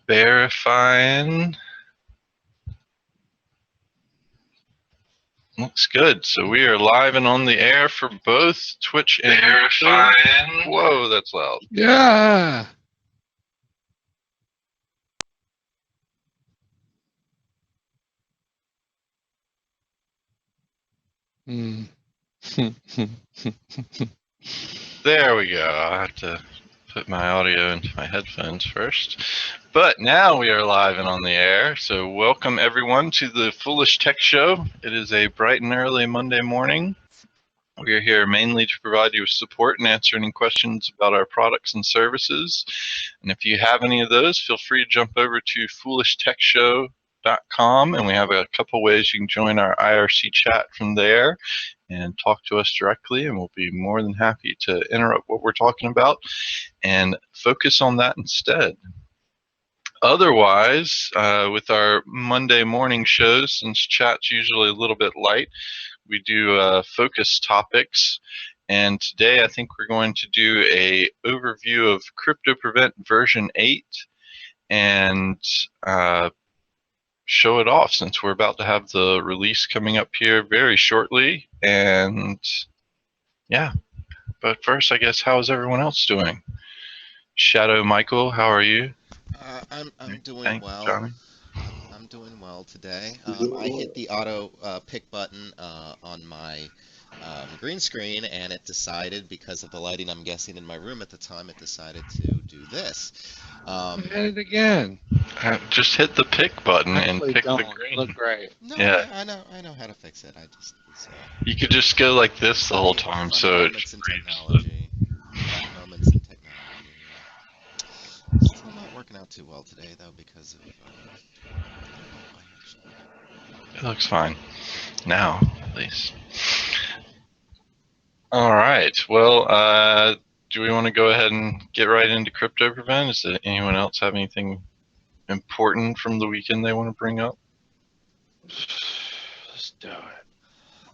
Verifying. Looks good. So we are live and on the air for both Twitch and Verifying. Whoa, that's loud. Yeah. Mm. There we go. I have to put my audio into my headphones first. But now we are live and on the air. So welcome everyone to the Foolish Tech Show. It is a bright and early Monday morning. We are here mainly to provide you with support and answer any questions about our products and services. And if you have any of those, feel free to jump over to foolishtechshow.com, and we have a couple ways you can join our IRC chat from there and talk to us directly, and we'll be more than happy to interrupt what we're talking about and focus on that instead. Otherwise, with our Monday morning shows, since chat's usually a little bit light, we do focus topics, and today I think we're going to do a overview of CryptoPrevent version 8 and show it off, since we're about to have the release coming up here very shortly. And yeah, but first, I guess, how is everyone else doing? Shadow Michael, how are you? I'm doing Thanks, well. Johnny. I'm doing well today. I hit the auto pick button on my green screen, and it decided, because of the lighting I'm guessing in my room at the time, it decided to do this. Hit it again. Just hit the pick button Actually, and pick the don't green. look great. No, Yeah. I know how to fix it. I just You could just go like this the whole funny time, so it moments in reads technology. Funny moments in technology. Yeah. Still not working out too well today though, because of I don't know why actually. it looks fine now, at least. All right. Well, do we want to go ahead and get right into CryptoPrevent? Does anyone else have anything important from the weekend they want to bring up? Let's do it.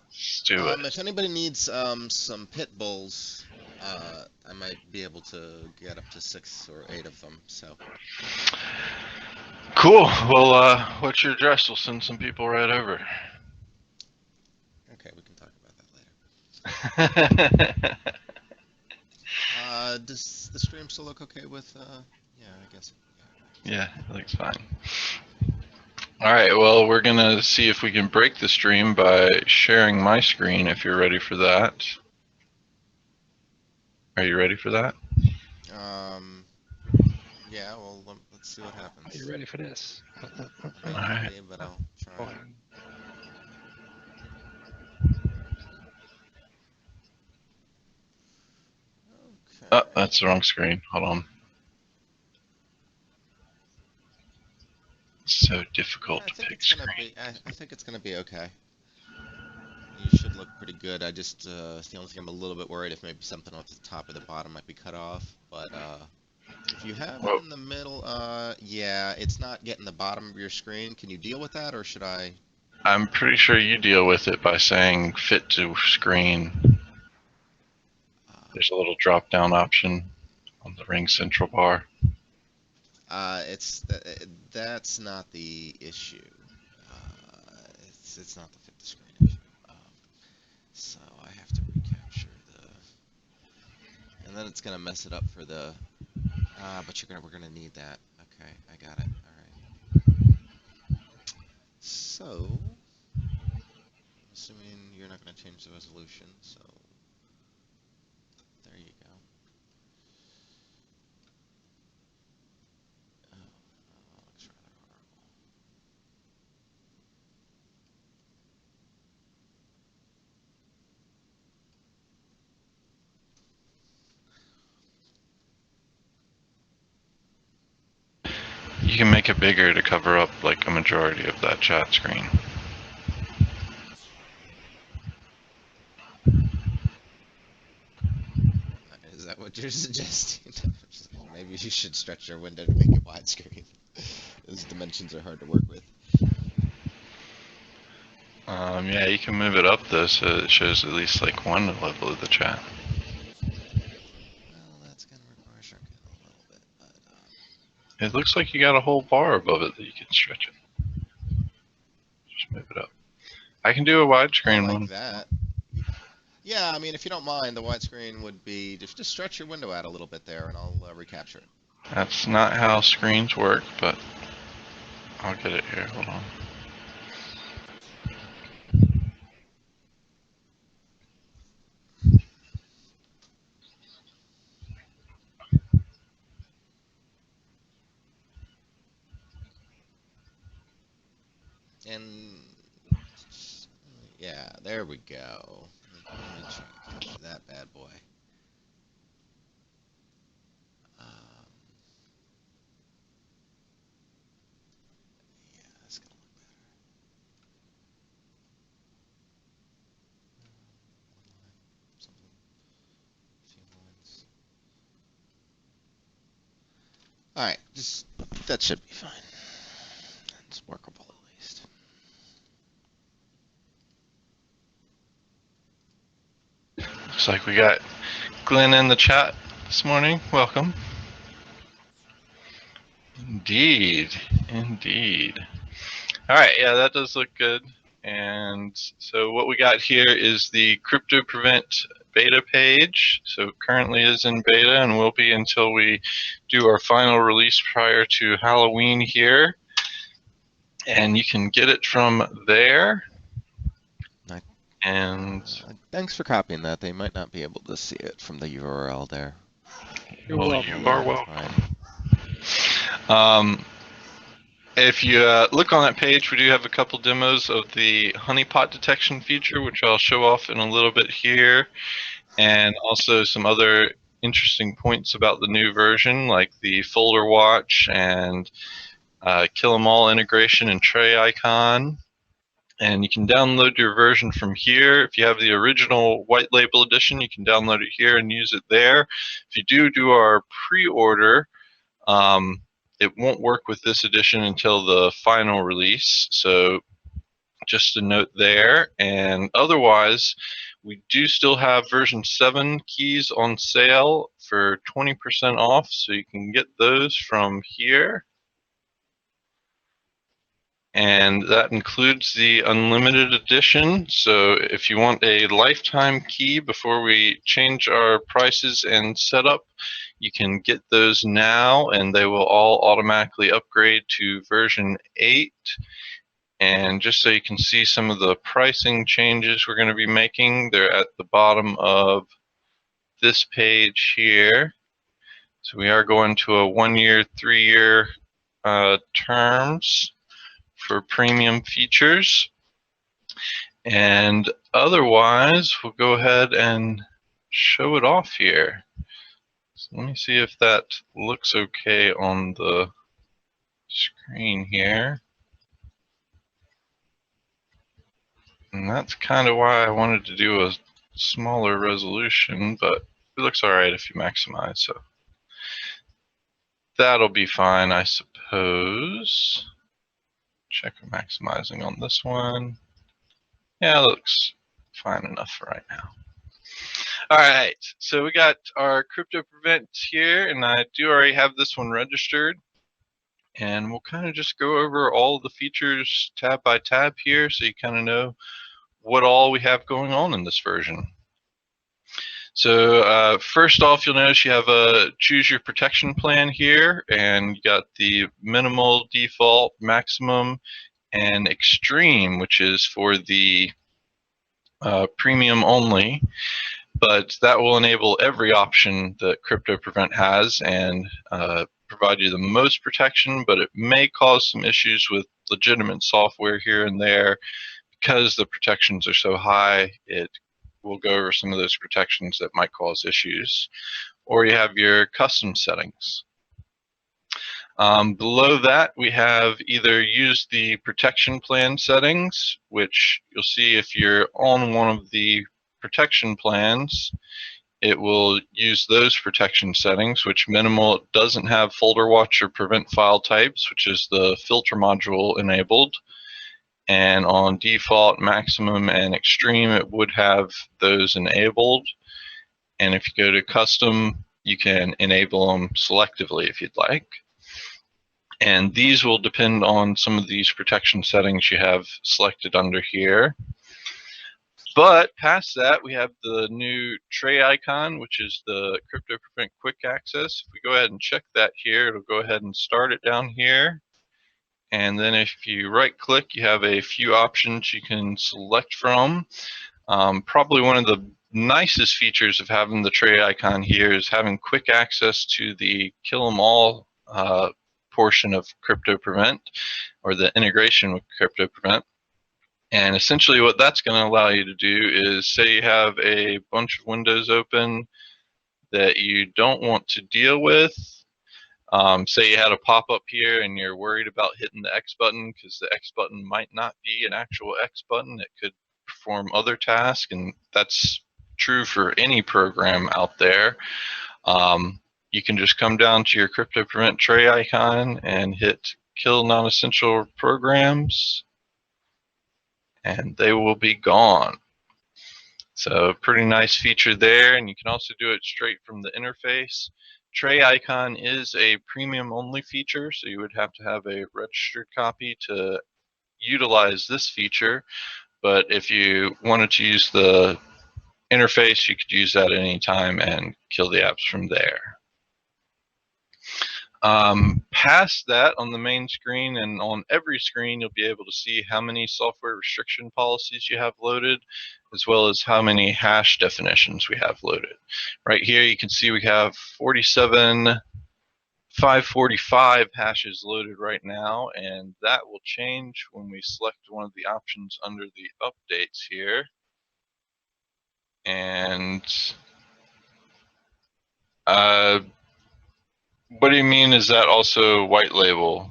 Let's do it. If anybody needs some pit bulls, I might be able to get up to 6 or 8 of them. So Cool. Well, what's your address? We'll send some people right over. okay, we can talk about that later. Does the stream still look okay with? Yeah, I guess. Yeah, it looks fine. All right, well, we're going to see if we can break the stream by sharing my screen, if you're ready for that. Are you ready for that? Yeah. Well, let's see what happens. Are you ready for this? I may not be, but I'll try. Okay. Oh, that's the wrong screen. Hold on. It's so difficult to pick screen. I think it's gonna be okay. You should look pretty good. I just it's the only thing I'm a little bit worried if maybe something off the top or the bottom might be cut off. But if you have it in the middle, yeah, it's not getting the bottom of your screen. Can you deal with that, or should I? I'm pretty sure you deal with it by saying fit to screen. There's a little drop down option on the Ring Central bar. That's not the issue. It's not the fit to screen issue. So I have to recapture and then it's gonna mess it up for the. But we're gonna need that. Okay, I got it. All right. So, assuming you're not gonna change the resolution, so there you go. Oh, looks rather horrible. You can make it bigger to cover up like a majority of that chat screen. Is that what you're suggesting? Maybe you should stretch your window to make it widescreen. Those dimensions are hard to work with. Yeah, you can move it up though, so it shows at least like one level of the chat. Well, that's gonna require shrinking a little bit, but It looks like you got a whole bar above it that you can stretch it. Just move it up. I can do a I widescreen like one. that. Yeah, I mean, if you don't mind, the widescreen would be just stretch your window out a little bit there, and I'll recapture it. That's not how screens work, but I'll get it here. Hold on. And yeah, there we go. Let me try to capture that bad boy. Um, yeah, that's gonna look better. One line, something, a few lines. All right, just that should be fine. It's workable at least. Looks like we got Glenn in the chat this morning. Welcome. Indeed. Indeed. All right. Yeah, that does look good. And so what we got here is the CryptoPrevent beta page. So it currently is in beta and will be until we do our final release prior to Halloween here. And you can get it from there. And Thanks for copying that. They might not be able to see it from the URL there. You're well, welcome. you are That's welcome. fine. If you look on that page, we do have a couple demos of the honeypot detection feature, which I'll show off in a little bit here, and also some other interesting points about the new version, like the folder watch and kill 'em all integration and tray icon. And you can download your version from here. If you have the original white label edition, you can download it here and use it there. If you do our pre-order, it won't work with this edition until the final release. So just a note there. And otherwise, we do still have version 7 keys on sale for 20% off. So you can get those from here. And that includes the unlimited edition. So if you want a lifetime key before we change our prices and setup, you can get those now, and they will all automatically upgrade to version 8. And just so you can see some of the pricing changes we're going to be making, they're at the bottom of this page here. So we are going to a 1-year, 3-year terms for premium features. And otherwise, we'll go ahead and show it off here. So let me see if that looks okay on the screen here. And that's kind of why I wanted to do a smaller resolution, but it looks all right if you maximize. So that'll be fine, I suppose. Check for maximizing on this one. Yeah, it looks fine enough for right now. All right, so we got our CryptoPrevent here, and I do already have this one registered. And we'll kind of just go over all of the features tab by tab here so you kind of know what all we have going on in this version. So first off, you'll notice you have a choose your protection plan here, and you got the minimal, default, maximum, and extreme, which is for the premium only. But that will enable every option that CryptoPrevent has and provide you the most protection, but it may cause some issues with legitimate software here and there. Because the protections are so high, it will go over some of those protections that might cause issues. Or you have your custom settings. Below that, we have either use the protection plan settings, which you'll see if you're on one of the protection plans, it will use those protection settings, which minimal doesn't have folder watch or prevent file types, which is the filter module enabled. And on default, maximum, and extreme, it would have those enabled. And if you go to custom, you can enable them selectively if you'd like. And these will depend on some of these protection settings you have selected under here. But past that, we have the new tray icon, which is the CryptoPrevent Quick Access. If we go ahead and check that here, it'll go ahead and start it down here. And then if you right click, you have a few options you can select from. Probably one of the nicest features of having the tray icon here is having quick access to the kill 'em all portion of CryptoPrevent, or the integration with CryptoPrevent. And essentially what that's going to allow you to do is, say you have a bunch of windows open that you don't want to deal with. Say you had a pop-up here and you're worried about hitting the X button because the X button might not be an actual X button. It could perform other tasks, and that's true for any program out there. You can just come down to your CryptoPrevent tray icon and hit Kill Non-Essential Programs, and they will be gone. So pretty nice feature there, and you can also do it straight from the interface. Tray icon is a premium only feature, so you would have to have a registered copy to utilize this feature. But if you wanted to use the interface, you could use that at any time and kill the apps from there. Past that, on the main screen and on every screen, you'll be able to see how many software restriction policies you have loaded, as well as how many hash definitions we have loaded. Right here, you can see we have 47,545 hashes loaded right now, and that will change when we select one of the options under the updates here. And what do you mean, is that also white label?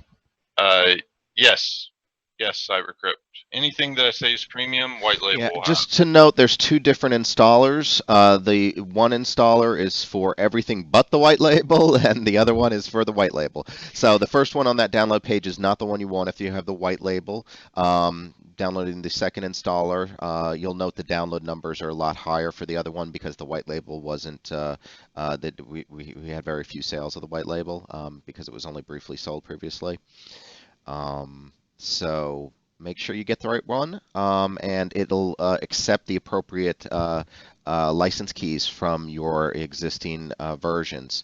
Yes, CyberCrypt. Anything that I say is premium, white label. Yeah, just to note, there's two different installers. The one installer is for everything but the white label, and the other one is for the white label. So the first one on that download page is not the one you want if you have the white label. Downloading the second installer, you'll note the download numbers are a lot higher for the other one because the white label wasn't, that we had very few sales of the white label because it was only briefly sold previously. So make sure you get the right one, and it'll accept the appropriate license keys from your existing versions.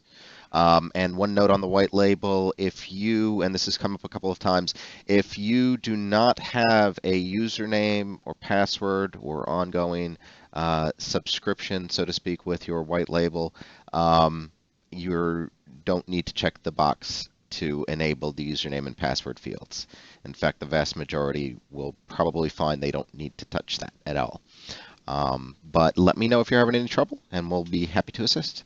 And one note on the white label, if you, and this has come up a couple of times, if you do not have a username or password or ongoing subscription, so to speak, with your white label, you don't need to check the box to enable the username and password fields. In fact, the vast majority will probably find they don't need to touch that at all. But let me know if you're having any trouble, and we'll be happy to assist.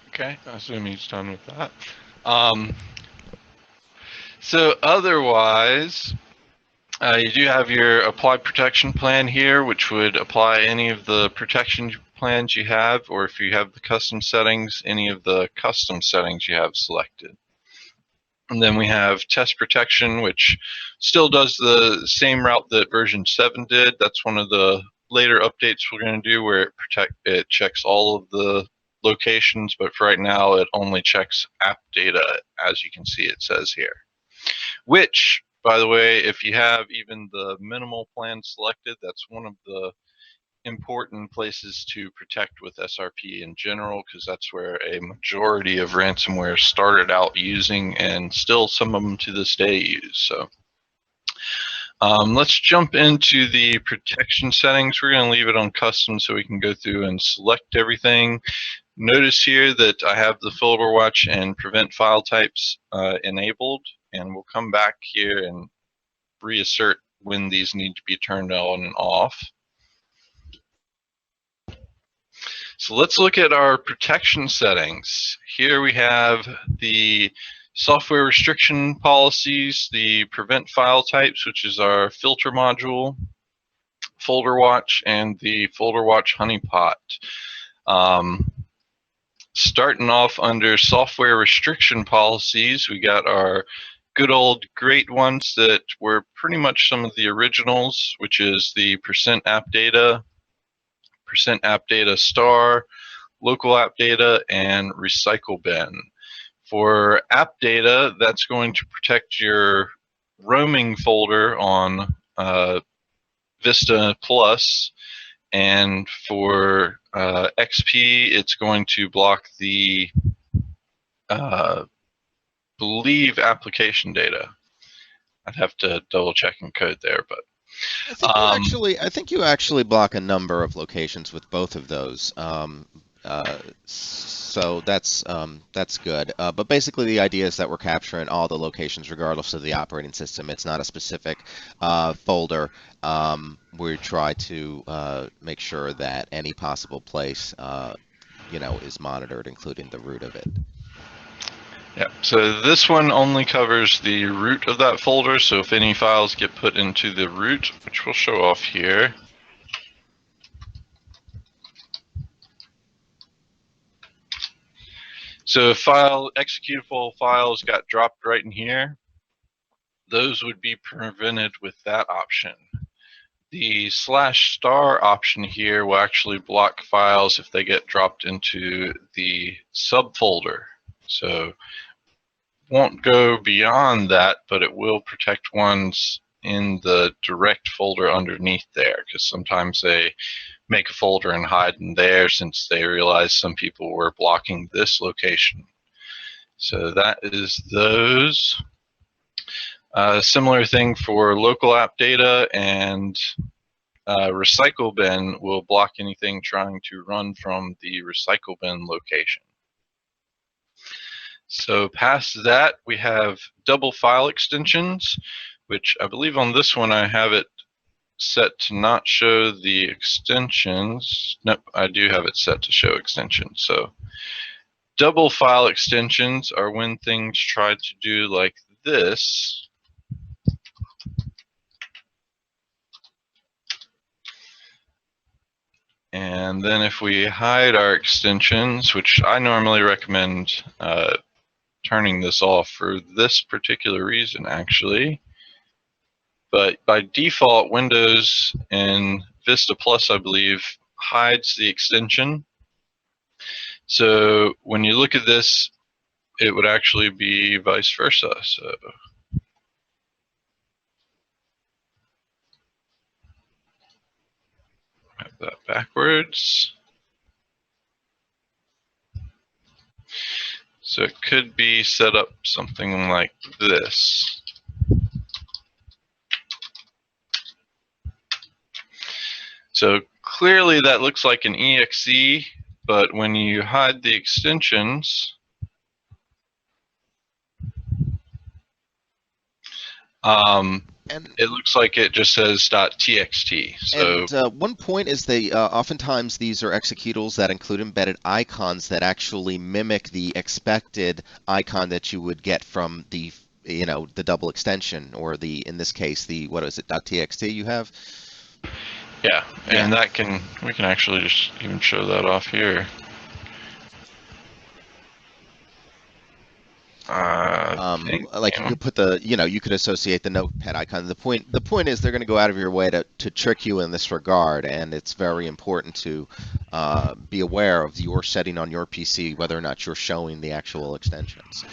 Okay, I assume he's done with that. So otherwise, you do have your apply protection plan here, which would apply any of the protection plans you have, or if you have the custom settings, any of the custom settings you have selected. And then we have test protection, which still does the same route that version 7 did. That's one of the later updates we're going to do, where it checks all of the locations, but for right now it only checks app data, as you can see it says here. Which, by the way, if you have even the minimal plan selected, that's one of the important places to protect with SRP in general, because that's where a majority of ransomware started out using, and still some of them to this day use. So let's jump into the protection settings. We're going to leave it on custom so we can go through and select everything. Notice here that I have the folder watch and prevent file types enabled, and we'll come back here and reassert when these need to be turned on and off. So let's look at our protection settings. Here we have the software restriction policies, the prevent file types, which is our filter module, folder watch, and the folder watch honeypot. Starting off under software restriction policies, we got our good old great ones that were pretty much some of the originals, which is the %appdata, %appdata star, local app data, and recycle bin. For app data, that's going to protect your roaming folder on Vista Plus, and for XP, it's going to block the believe application data. I'd have to double check and code there, but I think you actually block a number of locations with both of those. So that's good. But basically, the idea is that we're capturing all the locations regardless of the operating system. It's not a specific folder. We try to make sure that any possible place, is monitored, including the root of it. yeah, so this one only covers the root of that folder, so if any files get put into the root, which we'll show off here. So if executable files got dropped right in here, those would be prevented with that option. The /* option here will actually block files if they get dropped into the subfolder. So won't go beyond that, but it will protect ones in the direct folder underneath there, because sometimes they make a folder and hide in there since they realize some people were blocking this location. So that is those. Similar thing for local app data, and recycle bin will block anything trying to run from the recycle bin location. So past that, we have double file extensions, which I believe on this one I have it set to not show the extensions. Nope, I do have it set to show extensions. So double file extensions are when things try to do like this. And then if we hide our extensions, which I normally recommend turning this off for this particular reason, actually. But by default, Windows and Vista Plus, I believe, hides the extension. So when you look at this, it would actually be vice versa. So have that backwards. So it could be set up something like this. So clearly that looks like an exe, but when you hide the extensions, it looks like it just says .txt. So and one point is they oftentimes these are executables that include embedded icons that actually mimic the expected icon that you would get from the the double extension, or in this case the what is it .txt you have. Yeah, and we can actually just even show that off here. Like you could put you could associate the notepad icon. The point is they're going to go out of your way to trick you in this regard, and it's very important to be aware of your setting on your PC whether or not you're showing the actual extensions.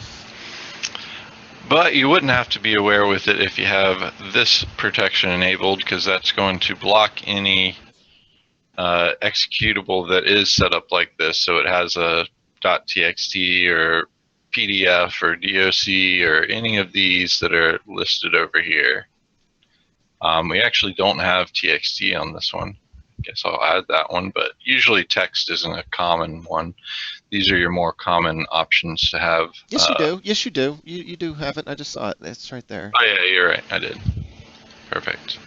But you wouldn't have to be aware with it if you have this protection enabled, because that's going to block any executable that is set up like this. So it has a .txt or PDF or DOC or any of these that are listed over here. We actually don't have TXT on this one. I guess I'll add that one, but usually text isn't a common one. These are your more common options to have. Yes, you do. Yes, you do. You do have it. I just saw it. It's right there. Oh, yeah, you're right. I did. Perfect.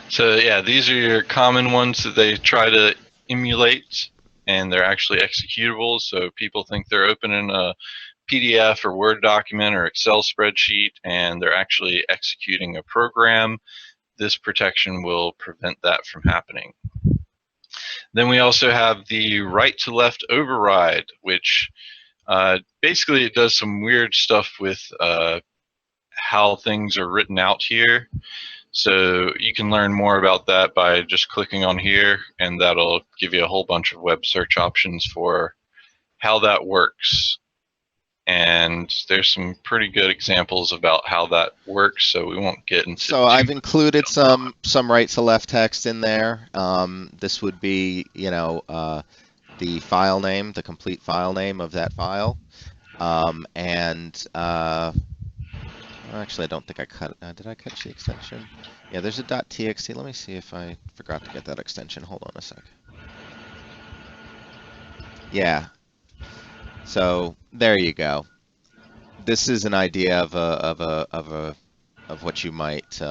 So, yeah, these are your common ones that they try to emulate, and they're actually executables. So people think they're opening a PDF or Word document or Excel spreadsheet, and they're actually executing a program. This protection will prevent that from happening. Then we also have the right to left override, which basically it does some weird stuff with how things are written out here. So you can learn more about that by just clicking on here, and that'll give you a whole bunch of web search options for how that works. And there's some pretty good examples about how that works, so we won't get into So I've included some right to left text in there. This would be, the file name, the complete file name of that file. Actually, I don't think I cut it. Did I catch the extension? Yeah, there's a .txt. Let me see if I forgot to get that extension. Hold on a sec. Yeah. So there you go. This is an idea of what you might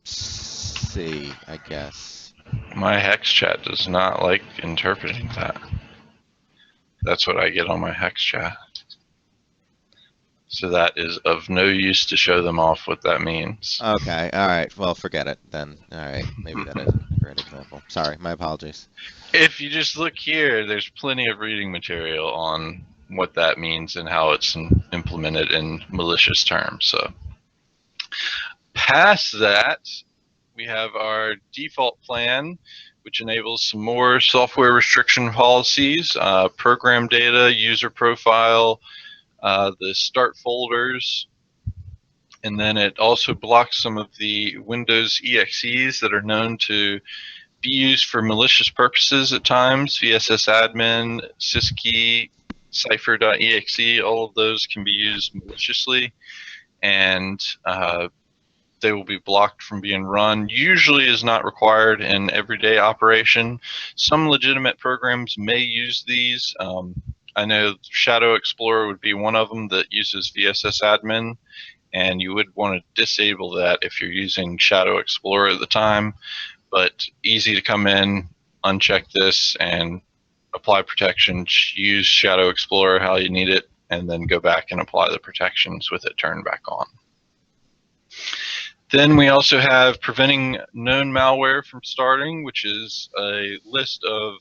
see, I guess. my hex chat does not like interpreting that. That's what I get on my hex chat. So that is of no use to show them off what that means. Okay, all right. Well, forget it then. All right, maybe that isn't a great example. Sorry, my apologies. If you just look here, there's plenty of reading material on what that means and how it's implemented in malicious terms. So past that, we have our default plan, which enables some more software restriction policies, program data, user profile, the start folders, and then it also blocks some of the Windows EXEs that are known to be used for malicious purposes at times. VSSadmin, syskey, cipher.exe, all of those can be used maliciously, and they will be blocked from being run. Usually is not required in everyday operation. Some legitimate programs may use these. I know Shadow Explorer would be one of them that uses VSSadmin, and you would want to disable that if you're using Shadow Explorer at the time. But easy to come in, uncheck this, and apply protection. Use Shadow Explorer how you need it, and then go back and apply the protections with it turned back on. Then we also have preventing known malware from starting, which is a list of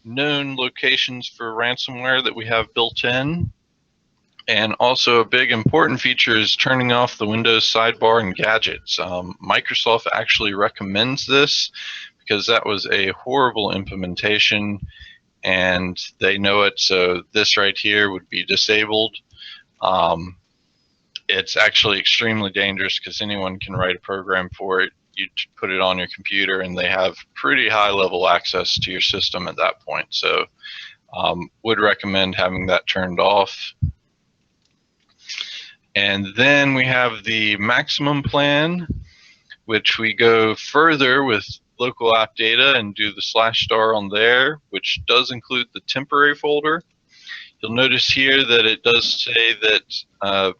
known locations for ransomware that we have built in. And also a big important feature is turning off the Windows sidebar and gadgets. Microsoft actually recommends this because that was a horrible implementation and they know it, so this right here would be disabled. It's actually extremely dangerous because anyone can write a program for it. You put it on your computer and they have pretty high level access to your system at that point. So would recommend having that turned off. And then we have the maximum plan, which we go further with local app data and do the /star on there, which does include the temporary folder. You'll notice here that it does say that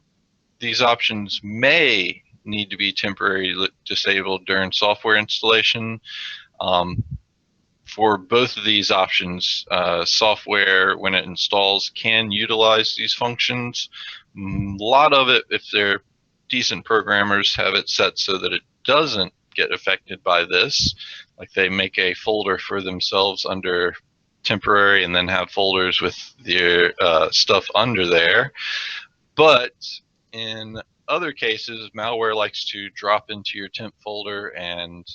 these options may need to be temporarily disabled during software installation. For both of these options, software, when it installs, can utilize these functions. A lot of it, if they're decent programmers, have it set so that it doesn't get affected by this. Like they make a folder for themselves under temporary and then have folders with their stuff under there. But in other cases, malware likes to drop into your temp folder and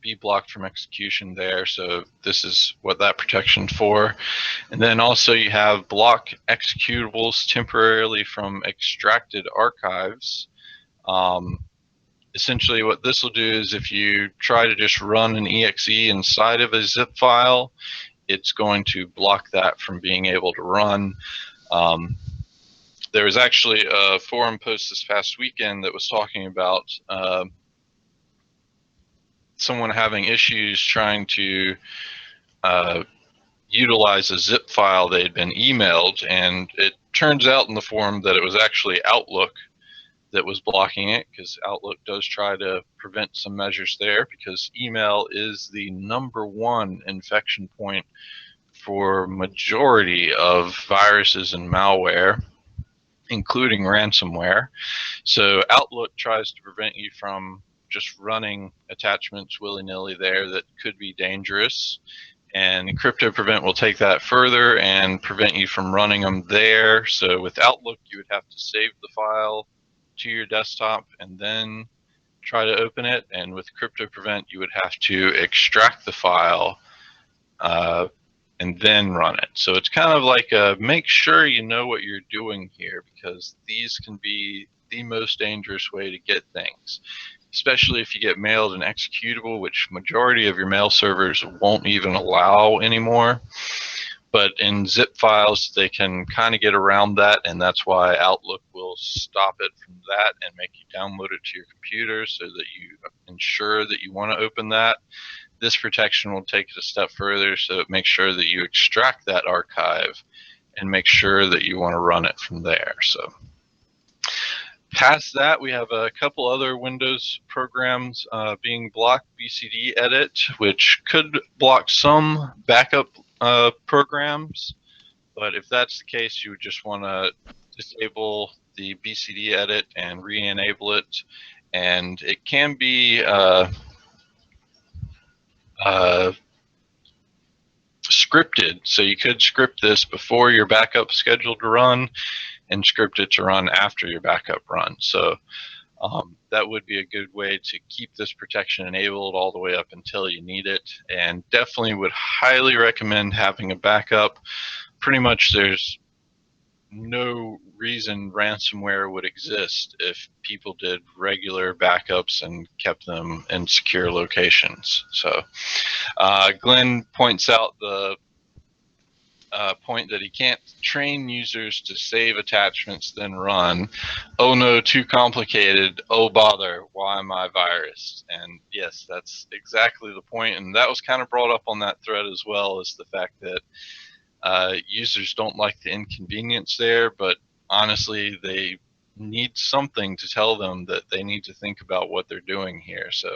be blocked from execution there. So this is what that protection's for. And then also you have block executables temporarily from extracted archives. Essentially what this will do is if you try to just run an exe inside of a zip file, it's going to block that from being able to run. There was actually a forum post this past weekend that was talking about someone having issues trying to utilize a zip file they had been emailed, and it turns out in the forum that it was actually Outlook that was blocking it, because Outlook does try to prevent some measures there, because email is the #1 infection point for majority of viruses and malware, including ransomware. So Outlook tries to prevent you from just running attachments willy-nilly there that could be dangerous. And CryptoPrevent will take that further and prevent you from running them there. So with Outlook, you would have to save the file to your desktop and then try to open it, and with CryptoPrevent, you would have to extract the file and then run it. So it's kind of like make sure you know what you're doing here, because these can be the most dangerous way to get things, especially if you get mailed an executable, which majority of your mail servers won't even allow anymore. But in zip files, they can kind of get around that, and that's why Outlook will stop it from that and make you download it to your computer so that you ensure that you want to open that. This protection will take it a step further, so it makes sure that you extract that archive and make sure that you want to run it from there. So past that, we have a couple other Windows programs being blocked. BCD Edit, which could block some backup programs, but if that's the case, you would just want to disable the BCD Edit and re-enable it. And it can be scripted, so you could script this before your backup scheduled to run and script it to run after your backup run. So that would be a good way to keep this protection enabled all the way up until you need it, and definitely would highly recommend having a backup. Pretty much there's no reason ransomware would exist if people did regular backups and kept them in secure locations. So Glenn points out the point that he can't train users to save attachments then run. Oh no, too complicated. Oh bother, why am I virus? And yes, that's exactly the point, and that was kind of brought up on that thread as well, is the fact that users don't like the inconvenience there, but honestly they need something to tell them that they need to think about what they're doing here. So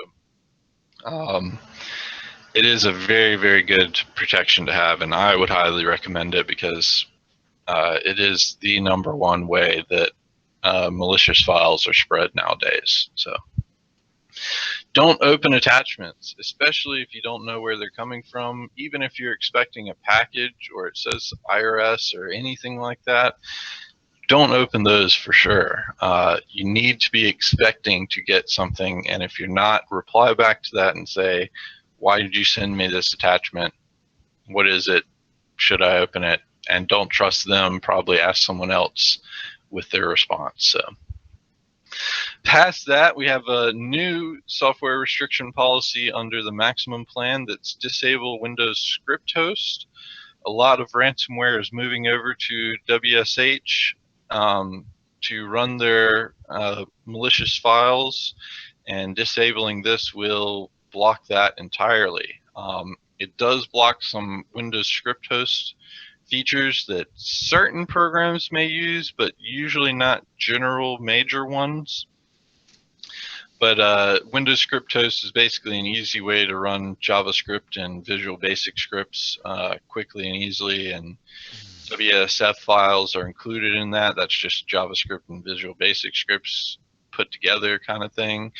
it is a very, very good protection to have, and I would highly recommend it, because it is the #1 way that malicious files are spread nowadays. So don't open attachments, especially if you don't know where they're coming from. Even if you're expecting a package or it says IRS or anything like that, don't open those for sure. You need to be expecting to get something, and if you're not, reply back to that and say, why did you send me this attachment? What is it? Should I open it? And don't trust them. Probably ask someone else with their response. So past that, we have a new software restriction policy under the maximum plan that's disable Windows script host. A lot of ransomware is moving over to WSH to run their malicious files, and disabling this will block that entirely. It does block some Windows script host features that certain programs may use, but usually not general major ones. But Windows script host is basically an easy way to run JavaScript and Visual Basic scripts quickly and easily, and WSF files are included in that. That's just JavaScript and Visual Basic scripts put together kind of thing.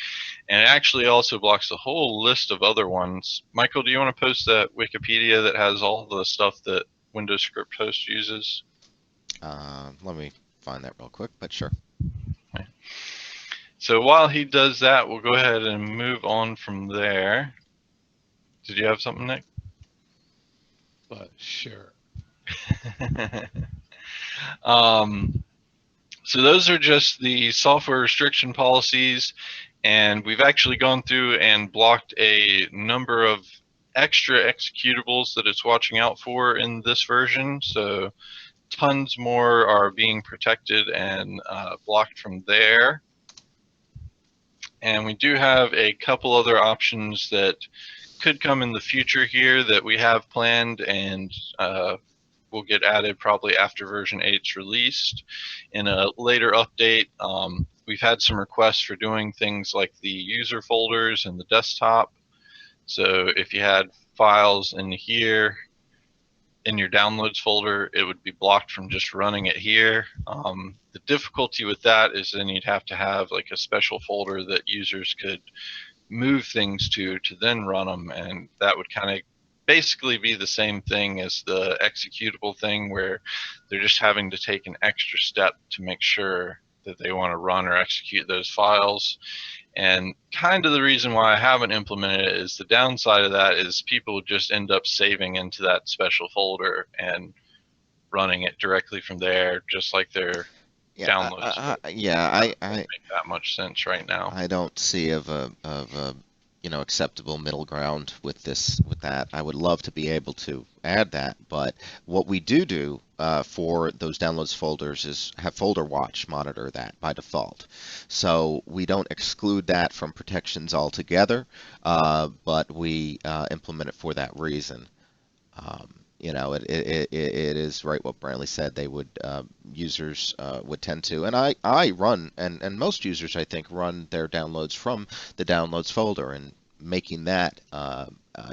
And it actually also blocks a whole list of other ones. Michael, do you want to post that Wikipedia that has all the stuff that Windows script host uses? Let me find that real quick, but sure. Okay. So while he does that, we'll go ahead and move on from there. Did you have something, Nick? But sure. So those are just the software restriction policies, and we've actually gone through and blocked a number of extra executables that it's watching out for in this version. So tons more are being protected and blocked from there. And we do have a couple other options that could come in the future here that we have planned, and will get added probably after version 8's released in a later update. We've had some requests for doing things like the user folders and the desktop. So if you had files in here in your downloads folder, it would be blocked from just running it here. The difficulty with that is then you'd have to have like a special folder that users could move things to then run them, and that would kind of basically be the same thing as the executable thing, where they're just having to take an extra step to make sure that they want to run or execute those files. And kind of the reason why I haven't implemented it is the downside of that is people just end up saving into that special folder and running it directly from there, just like their Yeah, downloads folder. yeah, Doesn't make that much sense right now. I don't see of a acceptable middle ground with that. I would love to be able to add that, but what we do for those downloads folders is have folder watch monitor that by default. So we don't exclude that from protections altogether, but we implement it for that reason. It is right what Brantley said. They would users would tend to, and I run, and most users I think run their downloads from the downloads folder, and making that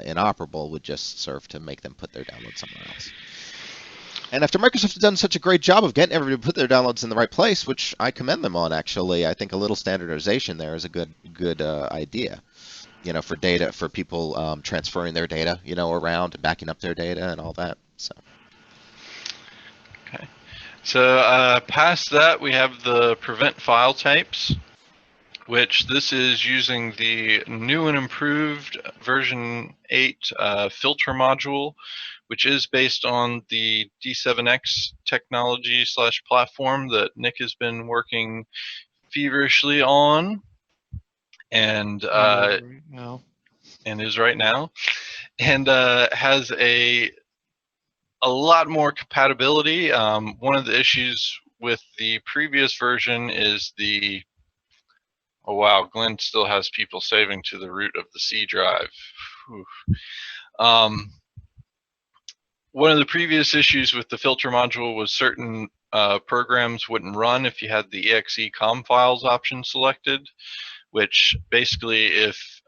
inoperable would just serve to make them put their downloads somewhere else. And after Microsoft has done such a great job of getting everybody to put their downloads in the right place, which I commend them on, actually, I think a little standardization there is a good idea. For data, for people transferring their data, around and backing up their data and all that. So. Okay. So past that, we have the prevent file types, which this is using the new and improved version 8 filter module, which is based on the D7X technology / platform that Nick has been working feverishly on, and Right now. is right now, and has a lot more compatibility. One of the issues with the previous version is oh wow, Glenn still has people saving to the root of the C drive. Um, one of the previous issues with the filter module was certain programs wouldn't run if you had the exe com files option selected, which basically if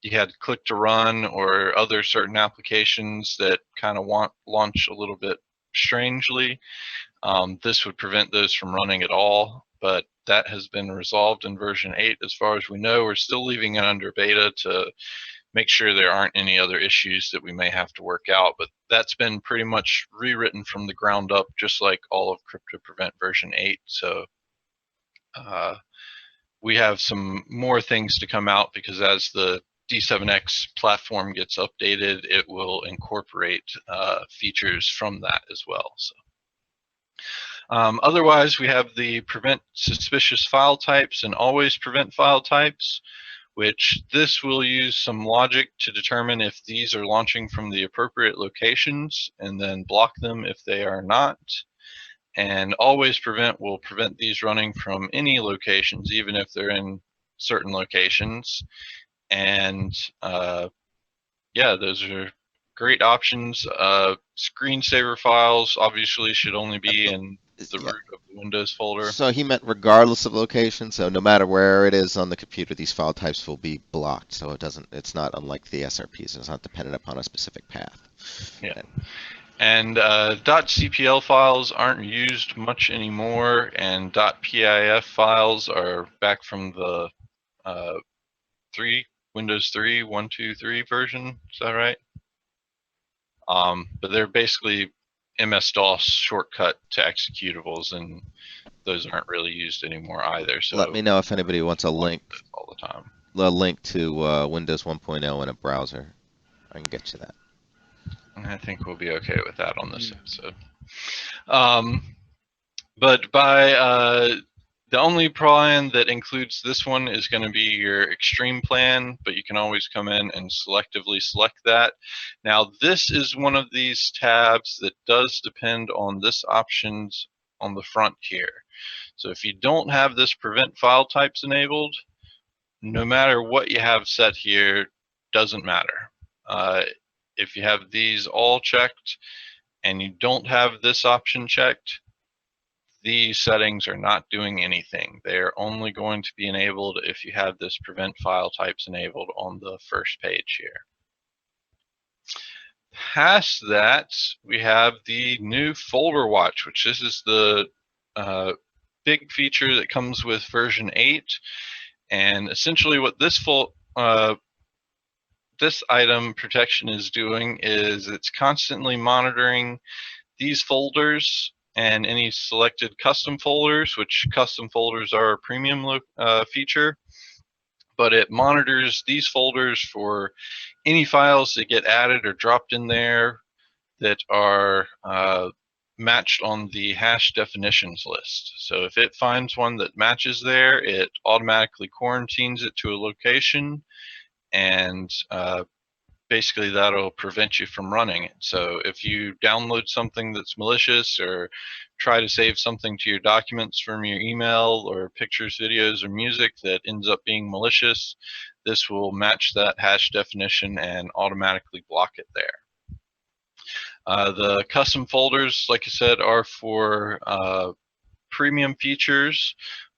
you had click to run or other certain applications that kind of launch a little bit strangely, this would prevent those from running at all. But that has been resolved in version 8 as far as we know. We're still leaving it under beta to make sure there aren't any other issues that we may have to work out. But that's been pretty much rewritten from the ground up, just like all of CryptoPrevent version 8. So we have some more things to come out because as the D7X platform gets updated, it will incorporate features from that as well. So. Otherwise, we have the prevent suspicious file types and always prevent file types, which this will use some logic to determine if these are launching from the appropriate locations and then block them if they are not. And always prevent will prevent these running from any locations, even if they're in certain locations. And yeah, those are great options. Screensaver files obviously should only be in the Yeah. root of the Windows folder. So he meant regardless of location. So no matter where it is on the computer, these file types will be blocked. So it's not unlike the SRPs. It's not dependent upon a specific path. Yeah. And .cpl files aren't used much anymore, and .pif files are back from the uh, Windows 3 1.2.3 version. Is that right? But they're basically MS-DOS shortcut to executables, and those aren't really used anymore either. So Let me know if anybody wants a link all the time. A link to Windows 1.0 in a browser. I can get you that. I think we'll be okay with that on this episode. But by the only plan that includes this one is going to be your extreme plan, but you can always come in and selectively select that. Now, this is one of these tabs that does depend on this options on the front here. So if you don't have this prevent file types enabled, no matter what you have set here, doesn't matter. If you have these all checked and you don't have this option checked, these settings are not doing anything. They are only going to be enabled if you have this prevent file types enabled on the first page here. Past that, we have the new folder watch, which this is the big feature that comes with version 8. And essentially what this item protection is doing is it's constantly monitoring these folders and any selected custom folders, which custom folders are a premium feature, but it monitors these folders for any files that get added or dropped in there that are matched on the hash definitions list. So if it finds one that matches there, it automatically quarantines it to a location, and basically that'll prevent you from running it. So if you download something that's malicious or try to save something to your documents from your email or pictures, videos, or music that ends up being malicious, this will match that hash definition and automatically block it there. The custom folders, like I said, are for premium features,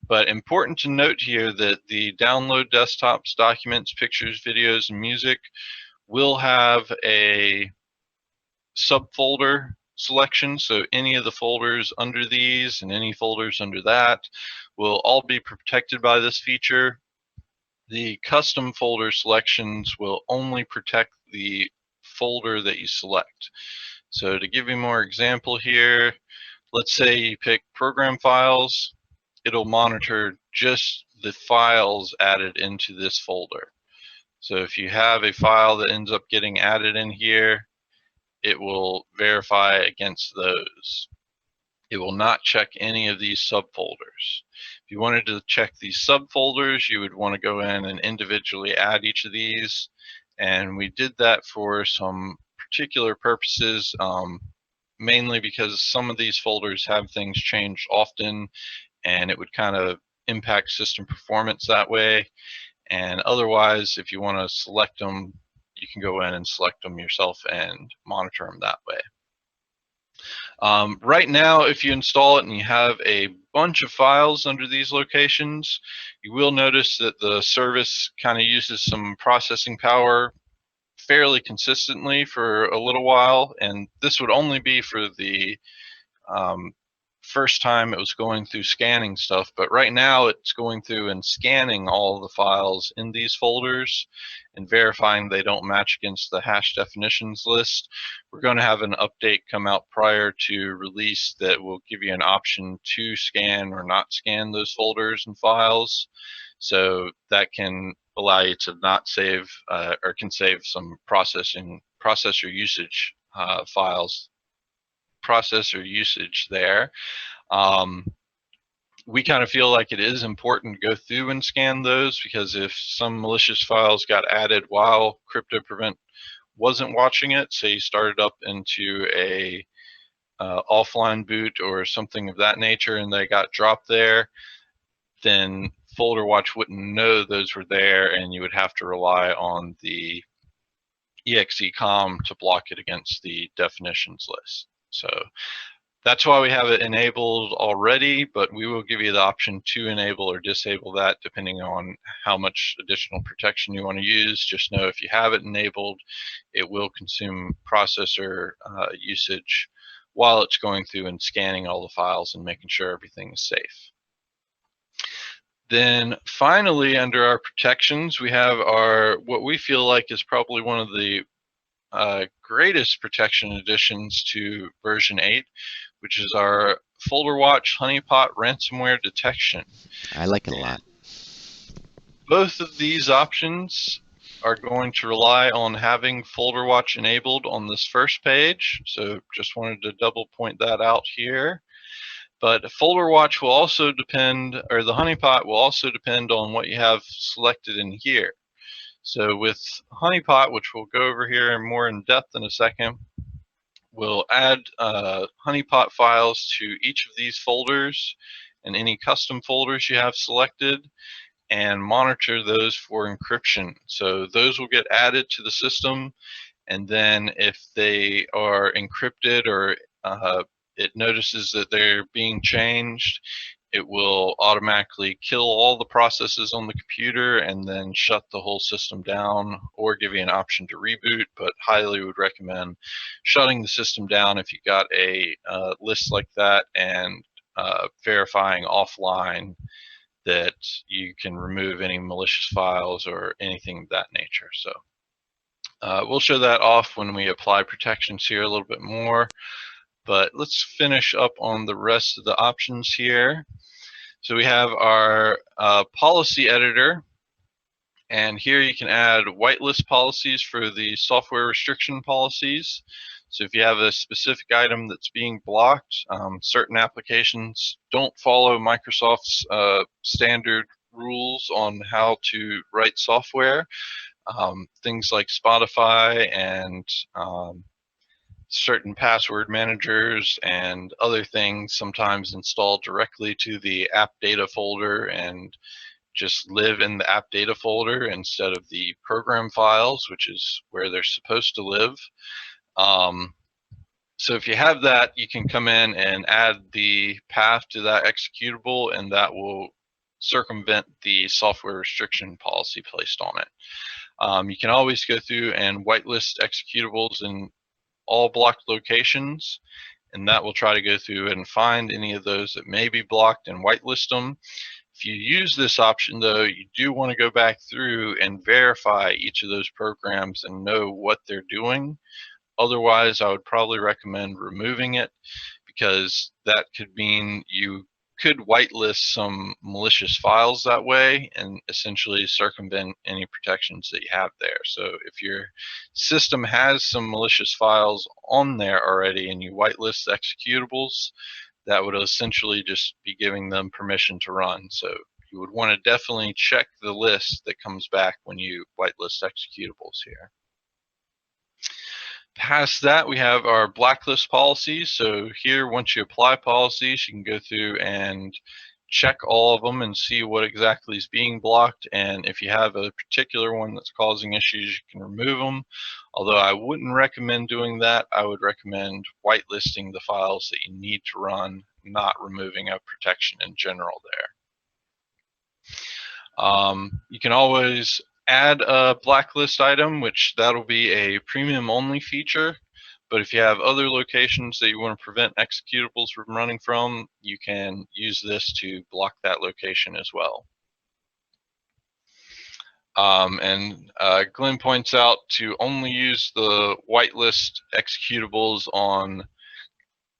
but important to note here that the download desktops, documents, pictures, videos, and music will have a subfolder selection. So any of the folders under these and any folders under that will all be protected by this feature. The custom folder selections will only protect the folder that you select. So to give you more example here, let's say you pick program files, it'll monitor just the files added into this folder. So if you have a file that ends up getting added in here, it will verify against those. It will not check any of these subfolders. If you wanted to check these subfolders, you would want to go in and individually add each of these. And we did that for some particular purposes, mainly because some of these folders have things changed often, and it would kind of impact system performance that way. And otherwise, if you want to select them, you can go in and select them yourself and monitor them that way. Right now, if you install it and you have a bunch of files under these locations, you will notice that the service kind of uses some processing power fairly consistently for a little while, and this would only be for the first time it was going through scanning stuff, but right now it's going through and scanning all the files in these folders and verifying they don't match against the hash definitions list. We're going to have an update come out prior to release that will give you an option to scan or not scan those folders and files. So that can allow you to not save or can save some processor usage files, processor usage there. We kind of feel like it is important to go through and scan those, because if some malicious files got added while CryptoPrevent wasn't watching it, say you started up into a offline boot or something of that nature and they got dropped there, then Folder Watch wouldn't know those were there, and you would have to rely on the EXECOM to block it against the definitions list. So that's why we have it enabled already, but we will give you the option to enable or disable that depending on how much additional protection you want to use. Just know if you have it enabled, it will consume processor usage while it's going through and scanning all the files and making sure everything is safe. Then finally, under our protections, we have our, what we feel like is probably one of the greatest protection additions to version 8, which is our Folder Watch honeypot ransomware detection. I like it a lot. Both of these options are going to rely on having Folder Watch enabled on this first page. So just wanted to double point that out here. But Folder Watch will also depend, or the honeypot will also depend on what you have selected in here. So with honeypot, which we'll go over here more in depth in a second, we'll add honeypot files to each of these folders and any custom folders you have selected, and monitor those for encryption. So those will get added to the system, and then if they are encrypted or it notices that they're being changed, it will automatically kill all the processes on the computer and then shut the whole system down, or give you an option to reboot, but highly would recommend shutting the system down if you got a list like that, and verifying offline that you can remove any malicious files or anything of that nature. So we'll show that off when we apply protections here a little bit more. But let's finish up on the rest of the options here. So we have our policy editor, and here you can add whitelist policies for the software restriction policies. So if you have a specific item that's being blocked, certain applications don't follow Microsoft's standard rules on how to write software. Things like Spotify and certain password managers and other things sometimes install directly to the app data folder and just live in the app data folder instead of the program files, which is where they're supposed to live. So if you have that, you can come in and add the path to that executable, and that will circumvent the software restriction policy placed on it. You can always go through and whitelist executables in all blocked locations, and that will try to go through and find any of those that may be blocked and whitelist them. If you use this option, though, you do want to go back through and verify each of those programs and know what they're doing. Otherwise, I would probably recommend removing it, because that could mean you could whitelist some malicious files that way and essentially circumvent any protections that you have there. So if your system has some malicious files on there already and you whitelist executables, that would essentially just be giving them permission to run. So you would want to definitely check the list that comes back when you whitelist executables here. Past that, we have our blacklist policies. So here, once you apply policies, you can go through and check all of them and see what exactly is being blocked. And if you have a particular one that's causing issues, you can remove them. Although I wouldn't recommend doing that. I would recommend whitelisting the files that you need to run, not removing a protection in general there. You can always add a blacklist item, which that'll be a premium only feature. But if you have other locations that you want to prevent executables from running from, you can use this to block that location as well. Glenn points out to only use the whitelist executables on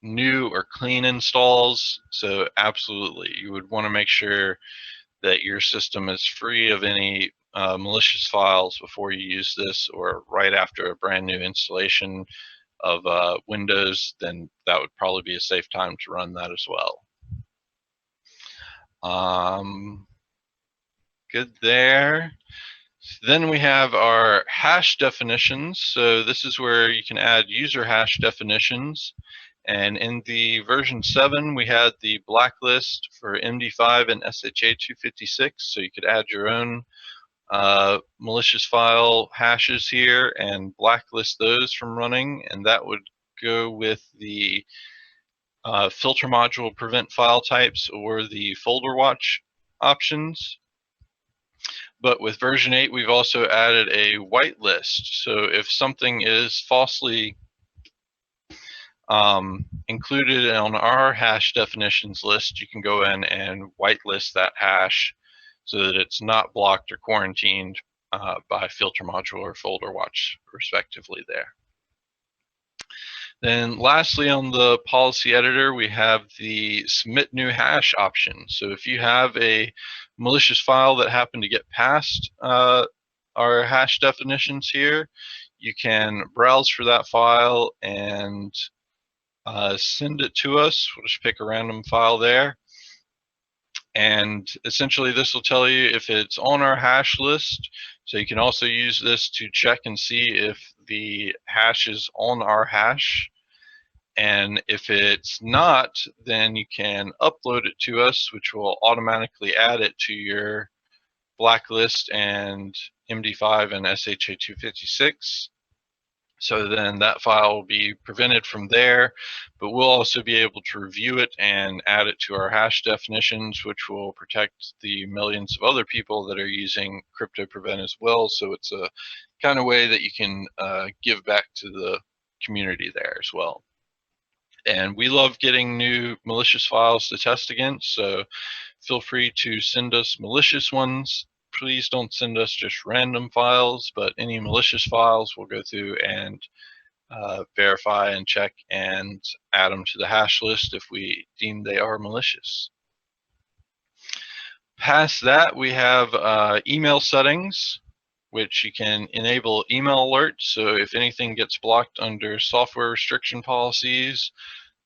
new or clean installs. So absolutely, you would want to make sure that your system is free of any malicious files before you use this, or right after a brand new installation of Windows, then that would probably be a safe time to run that as well. Good there. Then we have our hash definitions. So this is where you can add user hash definitions. And in the version 7, we had the blacklist for MD5 and SHA-256. So you could add your own malicious file hashes here and blacklist those from running. And that would go with the filter module prevent file types or the folder watch options. But with version 8, we've also added a whitelist. So if something is falsely included on our hash definitions list, you can go in and whitelist that hash so that it's not blocked or quarantined by filter module or folder watch, respectively there. Then lastly, on the policy editor, we have the submit new hash option. So if you have a malicious file that happened to get past our hash definitions here, you can browse for that file and send it to us. We'll just pick a random file there. And essentially this will tell you if it's on our hash list. So you can also use this to check and see if the hash is on our hash. And if it's not, then you can upload it to us, which will automatically add it to your blacklist and MD5 and SHA-256. So then that file will be prevented from there, but we'll also be able to review it and add it to our hash definitions, which will protect the millions of other people that are using CryptoPrevent as well. So it's a kind of way that you can give back to the community there as well. And we love getting new malicious files to test against, so feel free to send us malicious ones. Please don't send us just random files, but any malicious files we'll go through and verify and check and add them to the hash list if we deem they are malicious. Past that, we have email settings, which you can enable email alerts. So if anything gets blocked under software restriction policies,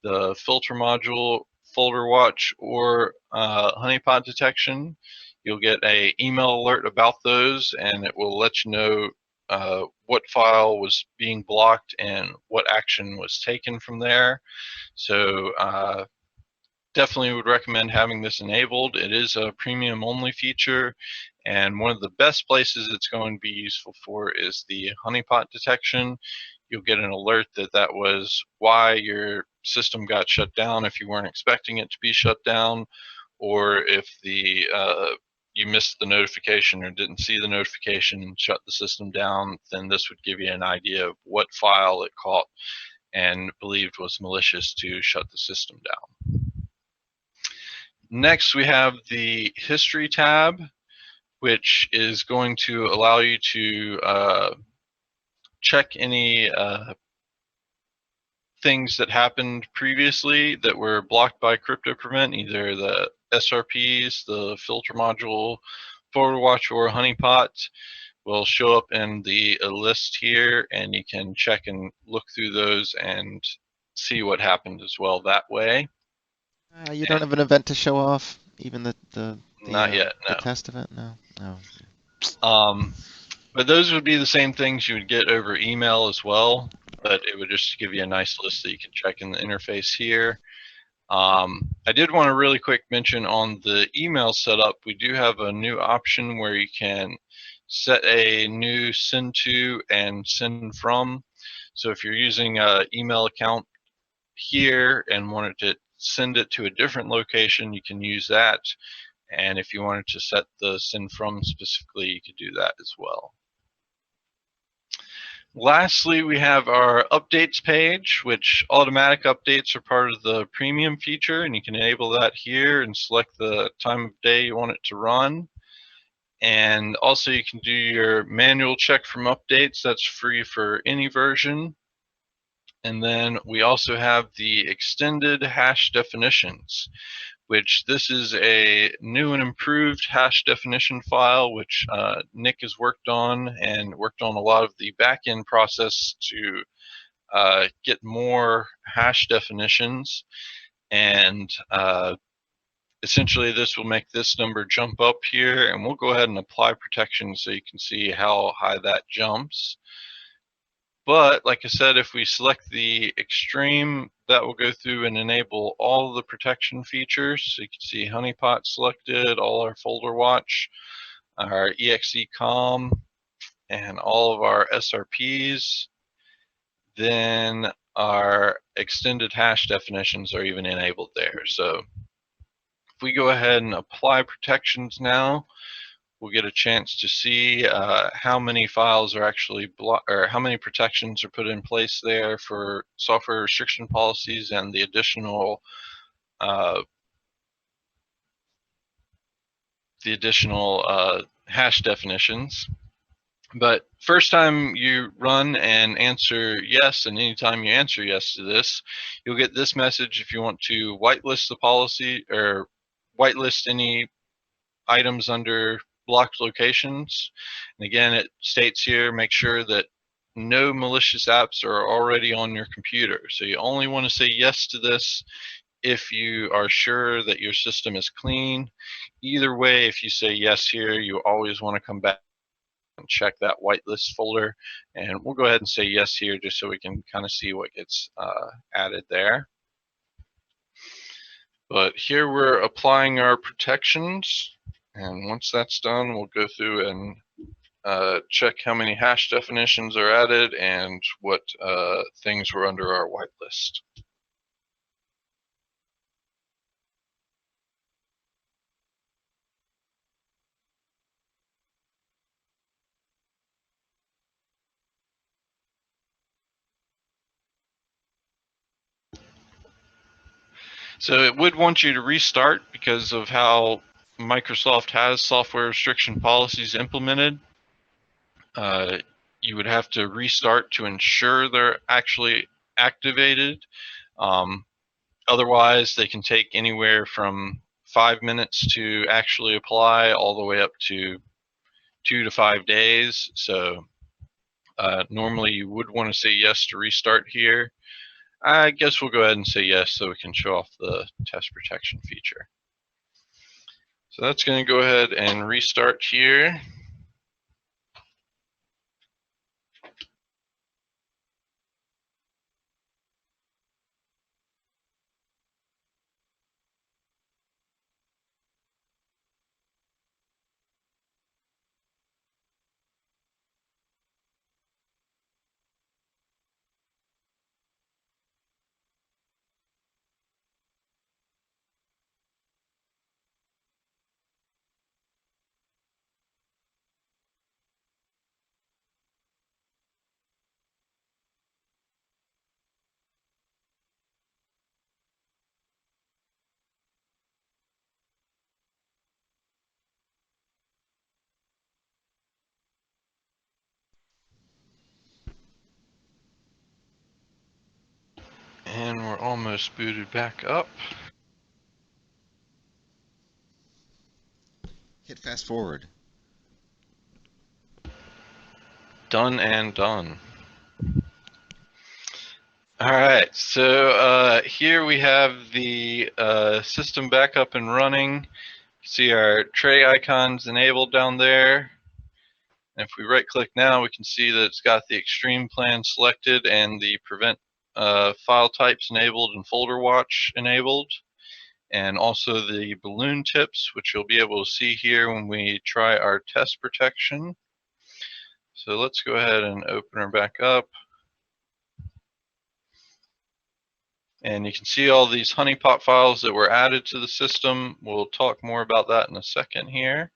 the filter module, folder watch, or honeypot detection, you'll get a email alert about those, and it will let you know what file was being blocked and what action was taken from there. So definitely would recommend having this enabled. It is a premium only feature, and one of the best places it's going to be useful for is the honeypot detection. You'll get an alert that that was why your system got shut down if you weren't expecting it to be shut down, or if the you missed the notification or didn't see the notification and shut the system down, then this would give you an idea of what file it caught and believed was malicious to shut the system down. Next, we have the History tab, which is going to allow you to check any things that happened previously that were blocked by CryptoPrevent, either the SRPs, the filter module, forward watch, or honeypot will show up in the list here, and you can check and look through those and see what happened as well that way. You don't have an event to show off, even Not yet, the no. test event? No. No. But those would be the same things you would get over email as well, but it would just give you a nice list that you can check in the interface here. I did want to really quick mention on the email setup, we do have a new option where you can set a new send to and send from. So if you're using an email account here and wanted to send it to a different location, you can use that. And if you wanted to set the send from specifically, you could do that as well. Lastly, we have our updates page, which automatic updates are part of the premium feature, and you can enable that here and select the time of day you want it to run. And also you can do your manual check from updates. That's free for any version. And then we also have the extended hash definitions, which this is a new and improved hash definition file, which Nick has worked on and worked on a lot of the backend process to get more hash definitions. And essentially this will make this number jump up here, and we'll go ahead and apply protection so you can see how high that jumps. But like I said, if we select the extreme, that will go through and enable all of the protection features. So you can see honeypot selected, all our folder watch, our exe com, and all of our SRPs. Then our extended hash definitions are even enabled there. So if we go ahead and apply protections now, we'll get a chance to see how many files are actually blocked, or how many protections are put in place there for software restriction policies and the additional hash definitions. But first time you run and answer yes, and anytime you answer yes to this, you'll get this message if you want to whitelist the policy or whitelist any items under blocked locations. And again, it states here, make sure that no malicious apps are already on your computer. So you only want to say yes to this if you are sure that your system is clean. Either way, if you say yes here, you always want to come back and check that whitelist folder. And we'll go ahead and say yes here just so we can kind of see what gets added there. But here we're applying our protections. And once that's done, we'll go through and check how many hash definitions are added and what things were under our whitelist. So it would want you to restart because of how Microsoft has software restriction policies implemented. you would have to restart to ensure they're actually activated. Otherwise, they can take anywhere from 5 minutes to actually apply, all the way up to 2 to 5 days. So normally you would want to say yes to restart here. I guess we'll go ahead and say yes so we can show off the test protection feature. So that's going to go ahead and restart here. And we're almost booted back up. Hit fast forward. Done and done. All right, so here we have the system back up and running. See our tray icons enabled down there. And if we right click now, we can see that it's got the extreme plan selected and the prevent file types enabled and folder watch enabled. And also the balloon tips, which you'll be able to see here when we try our test protection. So let's go ahead and open her back up. And you can see all these honeypot files that were added to the system. We'll talk more about that in a second here.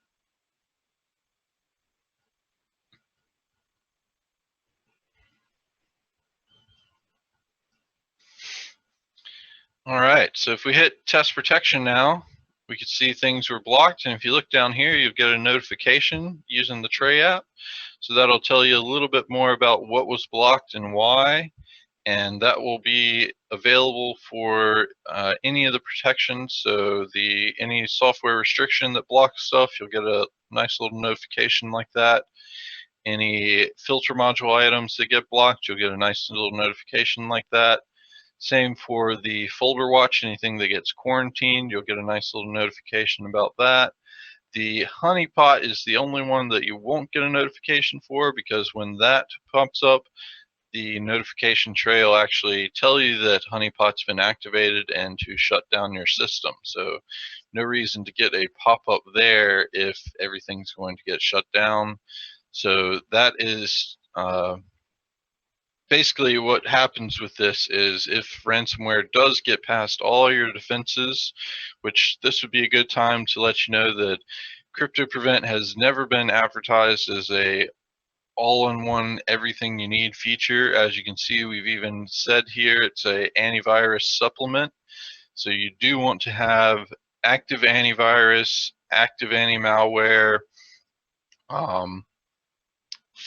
All right, so if we hit test protection now, we can see things were blocked. And if you look down here, you'll get a notification using the Tray app. So that'll tell you a little bit more about what was blocked and why. And that will be available for any of the protections. So any software restriction that blocks stuff, you'll get a nice little notification like that. Any filter module items that get blocked, you'll get a nice little notification like that. Same for the folder watch, anything that gets quarantined, you'll get a nice little notification about that. The honeypot is the only one that you won't get a notification for, because when that pops up, the notification tray will actually tell you that honeypot's been activated and to shut down your system. So no reason to get a pop-up there if everything's going to get shut down. So that is basically what happens with this. Is if ransomware does get past all your defenses, which this would be a good time to let you know that CryptoPrevent has never been advertised as a all-in-one everything you need feature. As you can see, we've even said here it's a antivirus supplement. So you do want to have active antivirus, active anti-malware,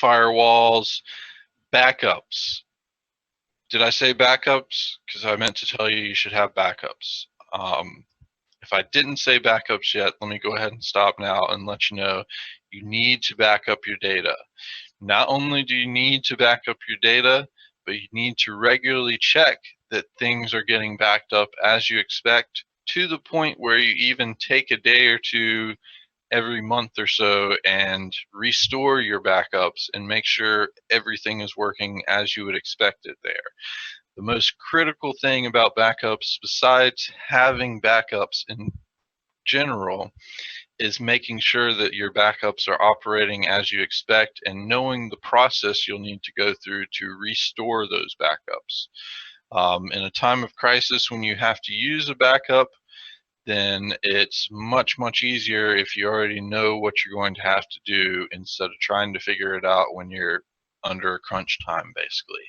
firewalls, backups. Did I say backups? Because I meant to tell you you should have backups. If I didn't say backups yet, let me go ahead and stop now and let you know you need to back up your data. Not only do you need to back up your data, but you need to regularly check that things are getting backed up as you expect, to the point where you even take a day or two every month or so and restore your backups and make sure everything is working as you would expect it there. The most critical thing about backups, besides having backups in general, is making sure that your backups are operating as you expect and knowing the process you'll need to go through to restore those backups. In a time of crisis, when you have to use a backup, then it's much, much easier if you already know what you're going to have to do instead of trying to figure it out when you're under crunch time, basically.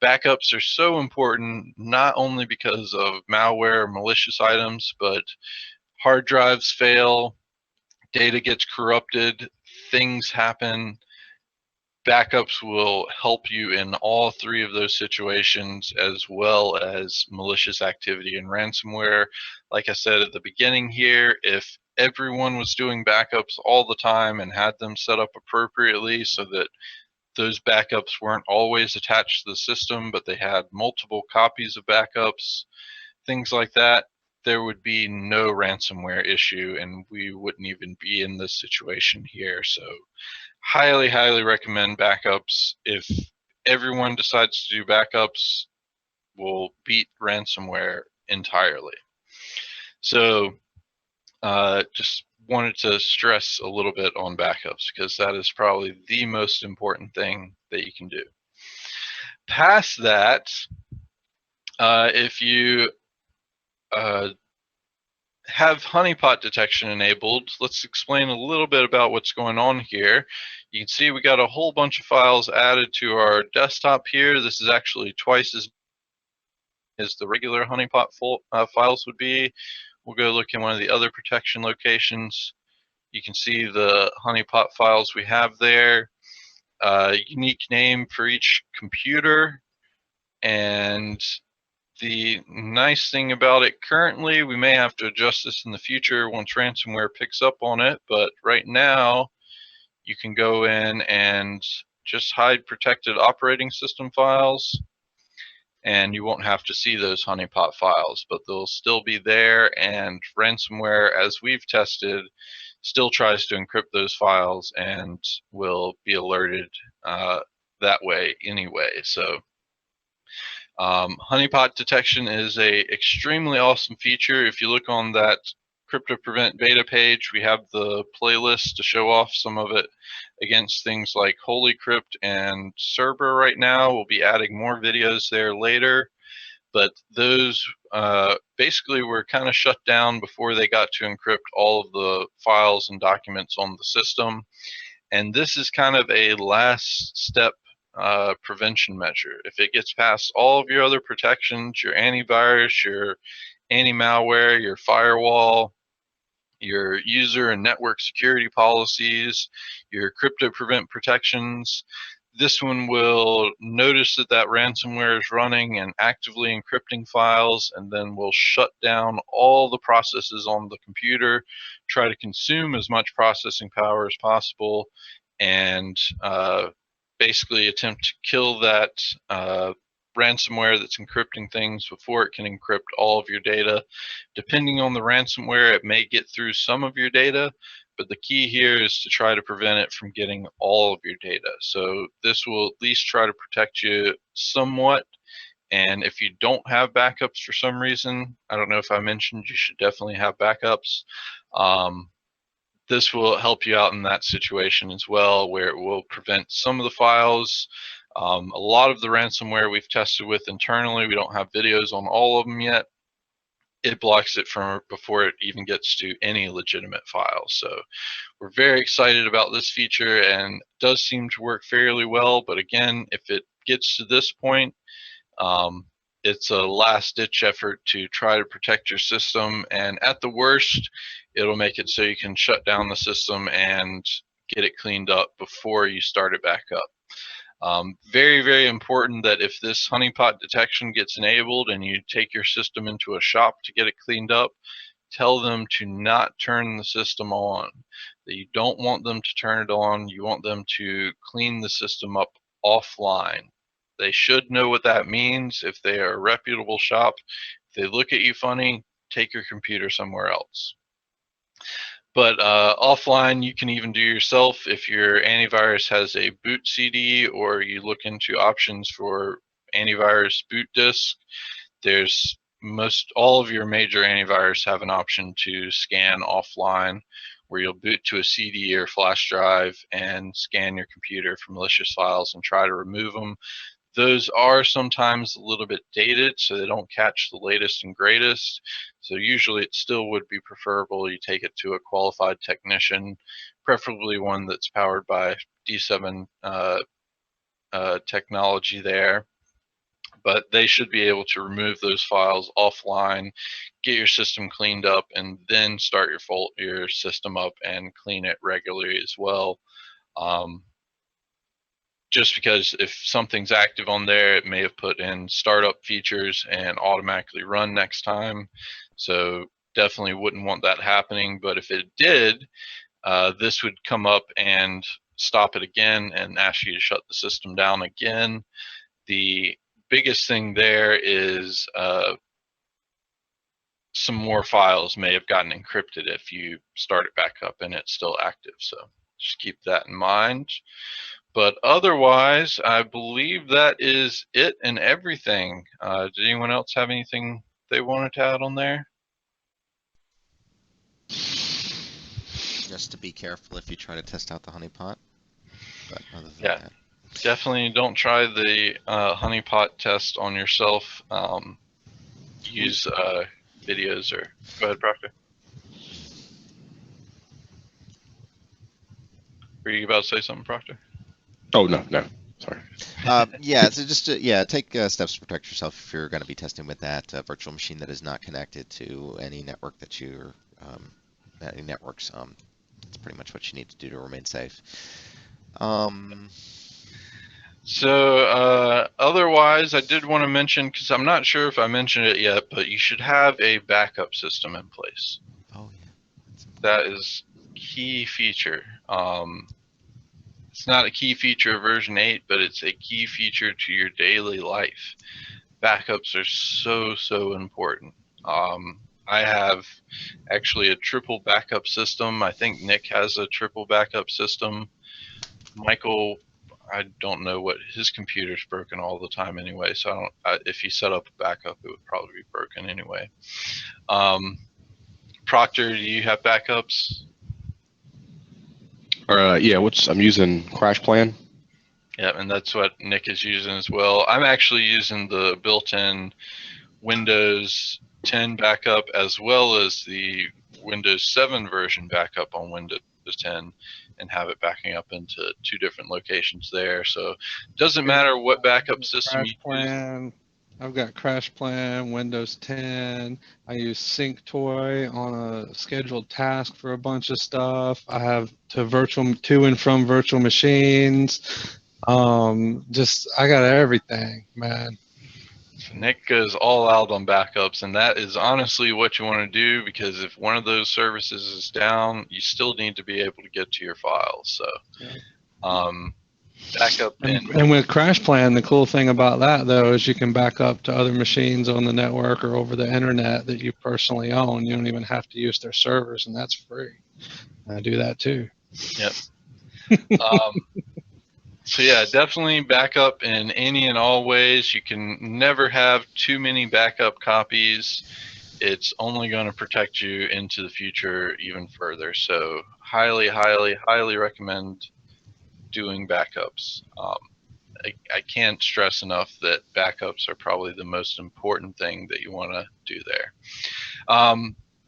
Backups are so important, not only because of malware or malicious items, but hard drives fail, data gets corrupted, things happen. backups will help you in all three of those situations, as well as malicious activity and ransomware. Like I said at the beginning here, if everyone was doing backups all the time and had them set up appropriately so that those backups weren't always attached to the system, but they had multiple copies of backups, things like that, there would be no ransomware issue and we wouldn't even be in this situation here. So highly, highly recommend backups. If everyone decides to do backups, we'll beat ransomware entirely. So just wanted to stress a little bit on backups because that is probably the most important thing that you can do. Past that, if you have honeypot detection enabled, let's explain a little bit about what's going on here. You can see we got a whole bunch of files added to our desktop here. This is actually twice as the regular honeypot files would be. We'll go look in one of the other protection locations. You can see the honeypot files we have there. Unique name for each computer, and the nice thing about it currently, we may have to adjust this in the future once ransomware picks up on it, but right now you can go in and just hide protected operating system files and you won't have to see those honeypot files, but they'll still be there, and ransomware, as we've tested, still tries to encrypt those files and will be alerted that way anyway. So honeypot detection is a extremely awesome feature. If you look on that CryptoPrevent beta page, we have the playlist to show off some of it against things like HolyCrypt and Cerber right now. We'll be adding more videos there later, but those basically were kind of shut down before they got to encrypt all of the files and documents on the system. And this is kind of a last step prevention measure. If it gets past all of your other protections, your antivirus, your anti-malware, your firewall, your user and network security policies, your CryptoPrevent protections, this one will notice that that ransomware is running and actively encrypting files, and then will shut down all the processes on the computer, try to consume as much processing power as possible, and basically attempt to kill that ransomware that's encrypting things before it can encrypt all of your data. Depending on the ransomware, it may get through some of your data, but the key here is to try to prevent it from getting all of your data. So this will at least try to protect you somewhat. And if you don't have backups for some reason, I don't know if I mentioned you should definitely have backups. This will help you out in that situation as well, where it will prevent some of the files. A lot of the ransomware we've tested with internally, we don't have videos on all of them yet. It blocks it from before it even gets to any legitimate files. So we're very excited about this feature, and it does seem to work fairly well. But again, if it gets to this point, it's a last ditch effort to try to protect your system, and at the worst, it'll make it so you can shut down the system and get it cleaned up before you start it back up. Very, very important that if this honeypot detection gets enabled and you take your system into a shop to get it cleaned up, tell them to not turn the system on. That you don't want them to turn it on. You want them to clean the system up offline. They should know what that means. If they are a reputable shop, if they look at you funny, take your computer somewhere else. But offline, you can even do yourself if your antivirus has a boot CD, or you look into options for antivirus boot disk. There's all of your major antivirus have an option to scan offline, where you'll boot to a CD or flash drive and scan your computer for malicious files and try to remove them. Those are sometimes a little bit dated, so they don't catch the latest and greatest. So usually it still would be preferable you take it to a qualified technician, preferably one that's powered by D7 technology there. But they should be able to remove those files offline, get your system cleaned up, and then start your system up and clean it regularly as well. just because if something's active on there, it may have put in startup features and automatically run next time. So definitely wouldn't want that happening. But if it did, this would come up and stop it again and ask you to shut the system down again. The biggest thing there is some more files may have gotten encrypted if you start it back up and it's still active. So just keep that in mind. But otherwise, I believe that is it and everything. Did anyone else have anything they wanted to add on there? Just to be careful if you try to test out the honeypot. But other than Yeah. that, Definitely don't try the honeypot test on yourself. Use videos or go ahead, Proctor. Were you about to say something, Proctor? Oh, no, sorry. yeah. So just take steps to protect yourself if you're going to be testing with that virtual machine that is not connected to any network that you're any networks. That's pretty much what you need to do to remain safe. So otherwise, I did want to mention, because I'm not sure if I mentioned it yet, but you should have a backup system in place. Oh yeah. That is key feature. It's not a key feature of version 8, but it's a key feature to your daily life. Backups are so important. I have actually a triple backup system. I think Nick has a triple backup system. Michael, I don't know what his computer's broken all the time anyway, so if he set up a backup, it would probably be broken anyway. Proctor, do you have backups? Yeah, I'm using Crash Plan. Yeah, and that's what Nick is using as well. I'm actually using the built-in Windows 10 backup as well as the Windows 7 version backup on Windows 10 and have it backing up into 2 different locations there. So it doesn't matter what backup system you use. I've got Crash Plan, Windows 10. I use SyncToy on a scheduled task for a bunch of stuff. I have to and from virtual machines. I got everything, man. Nick goes all out on backups, and that is honestly what you want to do, because if one of those services is down, you still need to be able to get to your files. So, backup and with Crash Plan, the cool thing about that though is you can back up to other machines on the network or over the internet that you personally own. You don't even have to use their servers, and that's free. I do that too. Yep. So yeah, definitely backup in any and all ways. You can never have too many backup copies. It's only going to protect you into the future even further. So highly recommend doing backups. I can't stress enough that backups are probably the most important thing that you want to do there.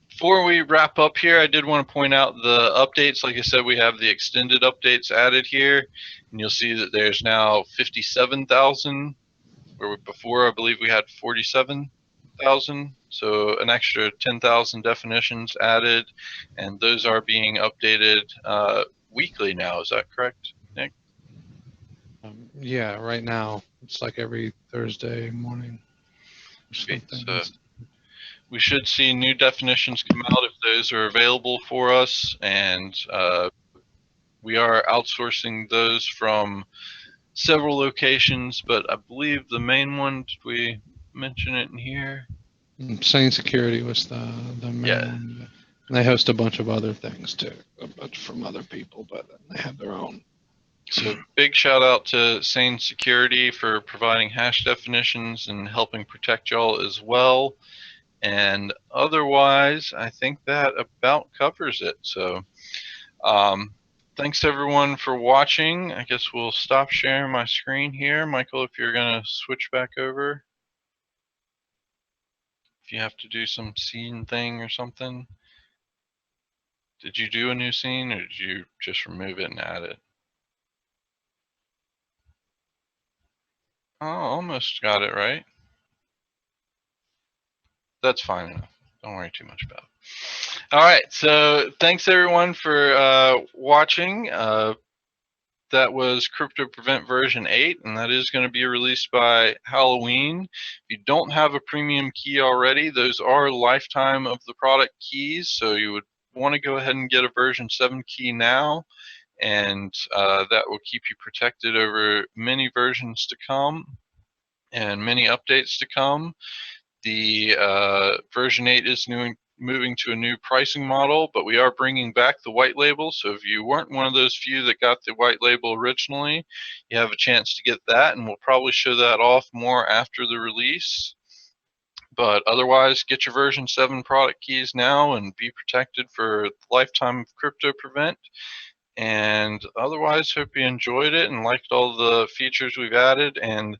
Before we wrap up here, I did want to point out the updates. Like I said, we have the extended updates added here, and you'll see that there's now 57,000, where before I believe we had 47,000. So an extra 10,000 definitions added, and those are being updated weekly now. Is that correct, Nick? Yeah, right now it's like every Thursday morning. Okay, so we should see new definitions come out if those are available for us, and we are outsourcing those from several locations, but I believe the main one, did we mention it in here? Sane Security was the main Yeah. one. And they host a bunch of other things too, a bunch from other people, but they have their own. So big shout out to Sane Security for providing hash definitions and helping protect y'all as well. And otherwise, I think that about covers it. So thanks everyone for watching. I guess we'll stop sharing my screen here. Michael, if you're going to switch back over. If you have to do some scene thing or something. Did you do a new scene, or did you just remove it and add it? Oh, almost got it right. That's fine enough. Don't worry too much about it. All right, so thanks everyone for watching. that was CryptoPrevent version 8, and that is going to be released by Halloween. If you don't have a premium key already, those are lifetime of the product keys, so you would want to go ahead and get a version 7 key now, and that will keep you protected over many versions to come and many updates to come. The version 8 is moving to a new pricing model, but we are bringing back the white label. So if you weren't one of those few that got the white label originally, you have a chance to get that, and we'll probably show that off more after the release. But otherwise, get your version 7 product keys now and be protected for the lifetime of CryptoPrevent. And otherwise, hope you enjoyed it and liked all the features we've added and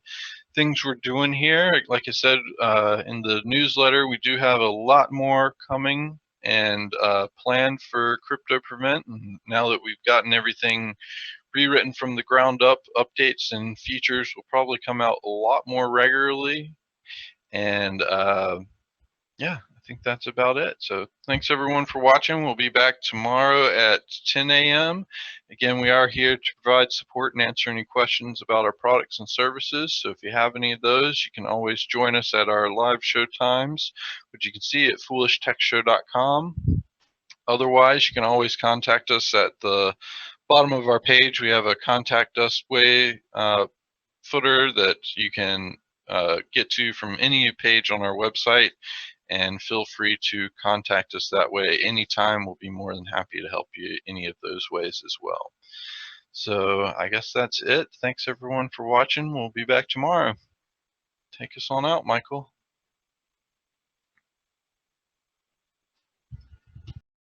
things we're doing here. Like I said in the newsletter, we do have a lot more coming and planned for CryptoPrevent. And now that we've gotten everything rewritten from the ground up, updates and features will probably come out a lot more regularly. And yeah, I think that's about it. So thanks everyone for watching. We'll be back tomorrow at 10 a.m. Again, we are here to provide support and answer any questions about our products and services. So if you have any of those, you can always join us at our live show times, which you can see at foolishtechshow.com. Otherwise, you can always contact us at the bottom of our page. We have a contact us way footer that you can get to from any page on our website. And feel free to contact us that way anytime. We'll be more than happy to help you any of those ways as well. So I guess that's it. Thanks everyone for watching. We'll be back tomorrow. Take us on out, Michael.